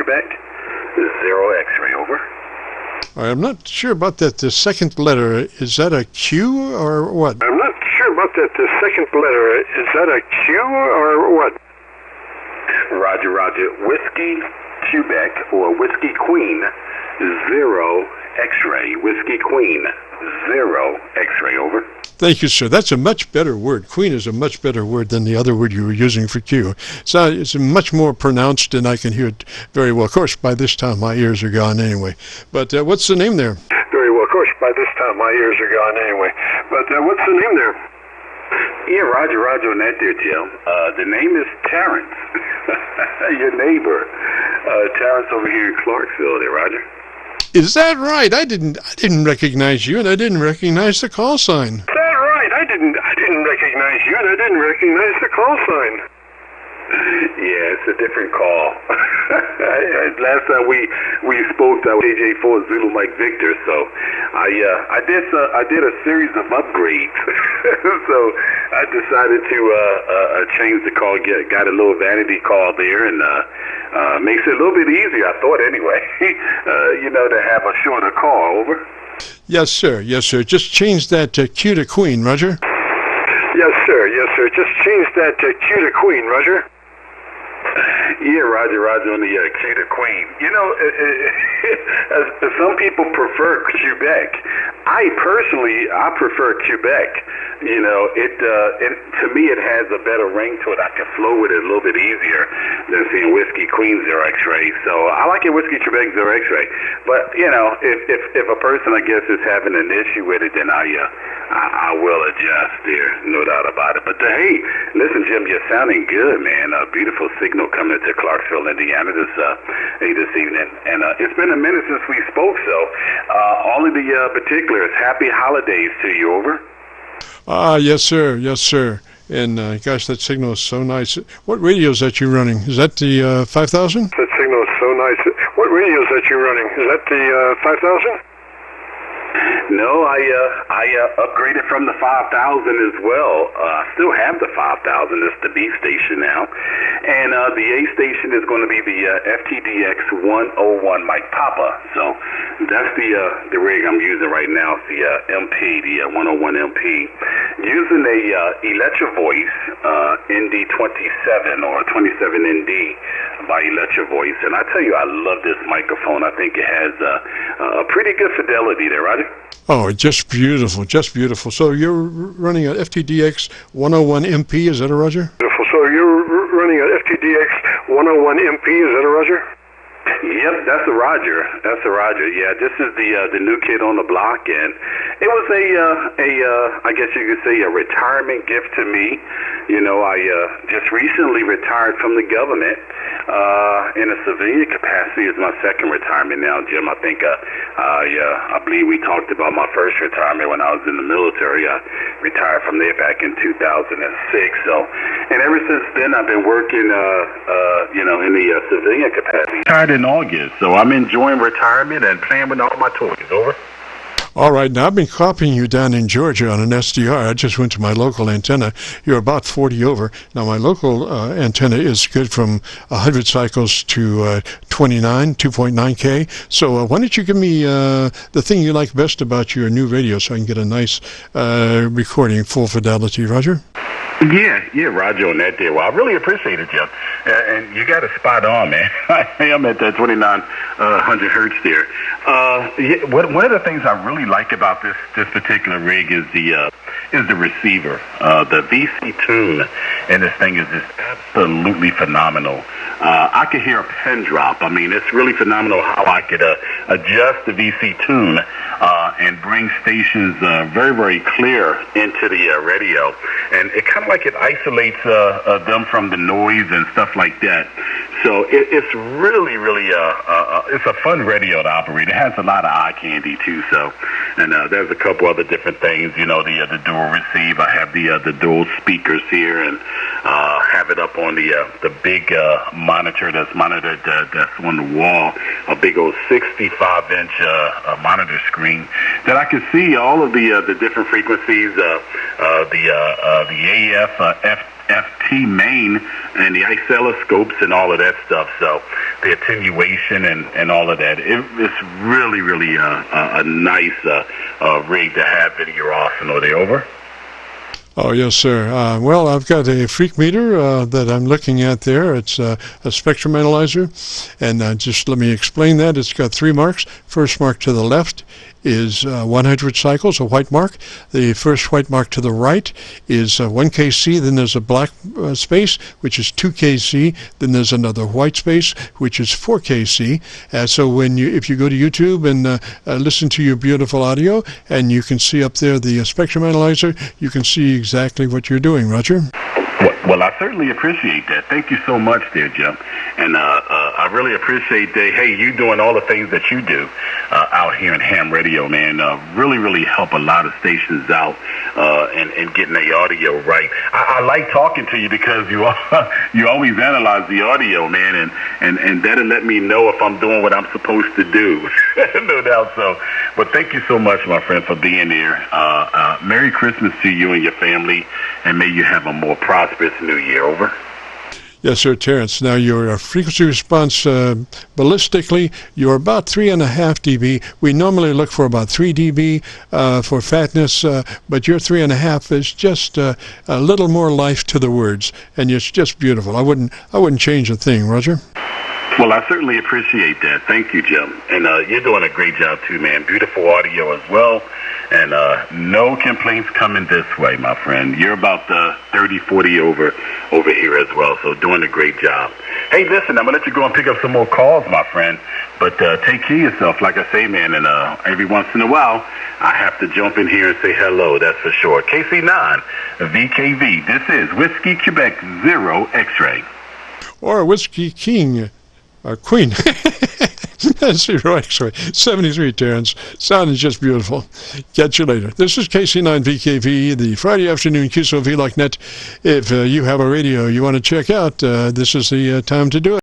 Quebec, 0 X-ray, over. I'm not sure about that. The second letter, is that a Q or what? I'm not sure about that. The second letter, is that a Q or what? Roger, roger. Whiskey Quebec or Whiskey Queen, 0 X-ray. Whiskey Queen, 0 X-ray, over. Thank you, sir. That's a much better word. Queen is a much better word than the other word you were using for Q. So it's much more pronounced, and I can hear it very well. Of course, by this time, my ears are gone anyway. But what's the name there? Very well. Of course, by this time, my ears are gone anyway. But what's the name there? Yeah, roger, roger on that there, Jim. The name is Terrance. Your neighbor. Terrance over here in Clarksville there, Roger. Is that right? I didn't recognize you, and I didn't recognize the call sign. Is that right? I didn't recognize you, and I didn't recognize the call sign. Yeah, it's a different call. Last time we spoke, that was AJ4 Zulu Mike Victor. So I did a series of upgrades. So I decided to change the call. Got a little vanity call there, and makes it a little bit easier, I thought anyway. To have a shorter call. Over. Yes, sir. Yes, sir. Just change that Q to Queen, Roger. Yes, sir. Yes, sir. Just change that Q to Queen, Roger. Yeah, roger, roger on the Q to Queen. Some people prefer Quebec. I prefer Quebec. To me it has a better ring to it. I can flow with it a little bit easier than seeing Whiskey Queen 0 X-ray. So I like it Whiskey Quebec 0 X-ray. But if a person I guess is having an issue with it, then I will adjust there, no doubt about it. But hey, listen, Jim, you're sounding good, man. A beautiful signal coming to Clarksville, Indiana this evening. And it's been a minute since we spoke, so all of the particulars, happy holidays to you, over. Yes, sir. Yes, sir. And gosh, that signal is so nice. What radio is that you're running? Is that the 5000? That signal is so nice. What radio is that you're running? Is that the 5000? No, I upgraded from the 5000 as well. I still have the 5000. It's the B station now. And the A station is going to be the FTDX 101 Mike Papa. So that's the rig I'm using right now. It's the MP, the 101 MP. Using a Electro Voice ND27 or 27ND by Electro Voice. And I tell you, I love this microphone. I think it has a pretty good fidelity there, Roger. Oh, just beautiful, just beautiful. So you're running an FTDX 101 MP, is that a Roger? Beautiful. So you're running an FTDX 101 MP, is that a Roger? Yep, that's a Roger. That's a Roger. Yeah, this is the new kid on the block, and it was I guess you could say a retirement gift to me. I just recently retired from the government in a civilian capacity. Is my second retirement now, Jim. I think I believe we talked about my first retirement when I was in the military. I retired from there back in 2006. So, and ever since then, I've been working, in the civilian capacity. Retired in August, so I'm enjoying retirement and playing with all my toys. Over. All right, now I've been copying you down in Georgia on an SDR. I just went to my local antenna. You're about 40 over. Now my local antenna is good from 100 cycles to 2.9K. So why don't you give me the thing you like best about your new radio so I can get a nice recording, full fidelity, Roger? Yeah, Roger on that there. Well, I really appreciate it, Jeff. And you got it spot on, man. I am at that 2900 hertz there. One of the things I really like about this particular rig is the receiver. The VC tune in this thing is just absolutely phenomenal. I could hear a pin drop. I mean, it's really phenomenal how I could adjust the VC tune and bring stations very, very clear into the radio. And it kind of like it isolates them from the noise and stuff like that. So it's really, really, it's a fun radio to operate. It has a lot of eye candy too. So, and there's a couple other different things. The dual receive. I have the dual speakers here, and have it up on the big monitor that's monitored that's on the wall. A big old 65-inch monitor screen that I can see all of the different frequencies. The AF, FT main and the oscilloscopes and all of that stuff. So the attenuation and all of that. It's really, really a nice rig to have in your arsenal. There, over. Oh, yes, sir. Well, I've got a freak meter that I'm looking at there. It's a spectrum analyzer. And just let me explain that. It's got 3 marks. First mark to the left is 100 cycles, a white mark. The first white mark to the right is 1 kc. Then there's a black space, which is 2 kc. Then there's another white space, which is 4 kc. So if you go to YouTube and listen to your beautiful audio, and you can see up there the spectrum analyzer, you can see exactly what you're doing, Roger. Well, I certainly appreciate that. Thank you so much there, Jim. And I really appreciate that, hey, you doing all the things that you do out here in ham radio, man. Really, really help a lot of stations out and getting the audio right. I like talking to you because you always analyze the audio, man, and that'll let me know if I'm doing what I'm supposed to do. No doubt so. But thank you so much, my friend, for being there. Merry Christmas to you and your family, and may you have a more prosperous New Year. Over. Yes, sir, Terrence. Now, your frequency response ballistically, you're about 3.5 dB. We normally look for about 3 dB for fatness, but your 3.5 is just a little more life to the words, and it's just beautiful. I wouldn't change a thing, Roger. Well, I certainly appreciate that. Thank you, Jim. And you're doing a great job, too, man. Beautiful audio as well. And no complaints coming this way, my friend. You're about 30, 40 over here as well. So doing a great job. Hey, listen, I'm going to let you go and pick up some more calls, my friend. But take care of yourself, like I say, man. And every once in a while, I have to jump in here and say hello. That's for sure. KC9VKV. This is Whiskey Quebec 0 X-Ray. Or Whiskey King. Queen. 0 X-ray. 73, Terrence. Sound is just beautiful. Catch you later. This is KC9VKV, the Friday afternoon Qso-Vlog net. If you have a radio you want to check out, this is the time to do it.